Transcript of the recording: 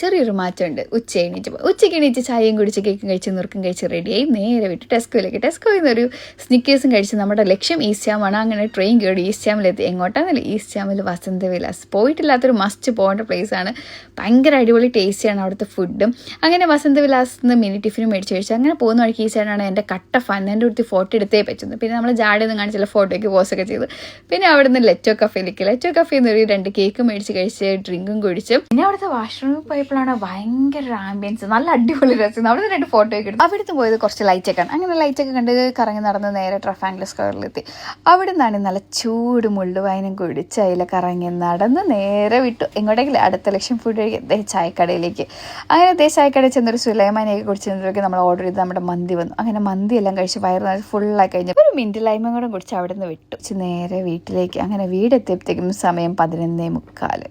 ചെറിയൊരു മാറ്റമുണ്ട്. ഉച്ചയ്ക്ക് എണീറ്റ് ചായയും കുടിച്ച് കേക്കും കഴിച്ച് നുറുക്കും കഴിച്ച് റെഡിയായി നേരെ വിട്ട് ടെസ്കോയിൽ നിന്നൊരു സ്നിക്കേഴ്സും കഴിച്ച് നമ്മുടെ ലക്ഷ്യം ഈസ്റ്റ് ജാമാണ്. അങ്ങനെ ട്രെയിൻ കയറി ഈസ്റ്റ് ജാമിലെത്തി. എങ്ങോട്ടാന്നല്ല, ഈസ്റ്റ് ജാമിൽ വസന്തവിലാസ്. പോയിട്ടില്ലാത്തൊരു മസ്റ്റ് പോകേണ്ട പ്ലേസാണ്. ഭയങ്കര അടിപൊളി ടേസ്റ്റിയാണ് അവിടുത്തെ ഫുഡും. അങ്ങനെ വസന്തവിലാസിൽ നിന്ന് മിനി ടിഫിനും മേടിച്ച് കഴിച്ചു. അങ്ങനെ പോകുന്ന വഴിക്ക് ഈ സൈഡാണ് എൻ്റെ കട്ട ഫൺ. എൻ്റെ അടുത്ത് ഫോട്ടോ എടുത്തേ പറ്റുന്നു. പിന്നെ നമ്മൾ ജാടയൊന്നും കാണിച്ചില്ല, ഫോട്ടോയ്ക്ക് പോസ്റ്റൊക്കെ ചെയ്തു. പിന്നെ അവിടെ നിന്ന് ലെറ്റോ കഫേയിൽ നിന്ന് ഒരു 2 കേക്ക് മേടിച്ച് കഴിച്ച് ഡ്രിങ്കും കുടിച്ചു. പിന്നെ അവിടുത്തെ വാഷ്റൂമിൽ പോയപ്പോഴാണ് ഭയങ്കര ആംബിയൻസ്, നല്ല അടിപൊളി രസം. അവിടെ നിന്ന് 2 ഫോട്ടോയൊക്കെ എടുത്തു. അവിടുന്ന് പോയത് കുറച്ച് ലൈറ്റൊക്കെയാണ്. അങ്ങനെ ലൈറ്റൊക്കെ കണ്ട് കറങ്ങി നടന്ന് നേരെ ട്രഫാംഗിൾ സ്ക്വയറിലെത്തി. അവിടെ നിന്നാണ് നല്ല ചൂട് മുള്ളുവായനും കുടിച്ച് അതിൽ കറങ്ങി നടന്ന് നേരെ വിട്ടു എങ്ങോട്ടെങ്കിലും അടുത്ത ലക്ഷ്യം ഫുഡ് കഴിക്കാൻ ചായക്കടയിലേക്ക്. അങ്ങനെ ചായക്കടയിൽ ചെന്നൊരു സുലൈമാനിയൊക്കെ കുടിച്ചിരുന്നതൊക്കെ നമ്മൾ ഓർഡർ ചെയ്ത് നമ്മുടെ മന്തി വന്നു. അങ്ങനെ മന്തി എല്ലാം കഴിച്ച് വയറ് ഫുള്ളായി കഴിഞ്ഞു. ഒരു മിൻറ്റ് ലൈമും കൂടെ കുടിച്ച് അവിടെ നിന്ന് വിട്ടു നേരെ വീട്ടിലേക്ക്. അങ്ങനെ വീടെത്തിയപ്പോഴത്തേക്കും സമയം 11:45.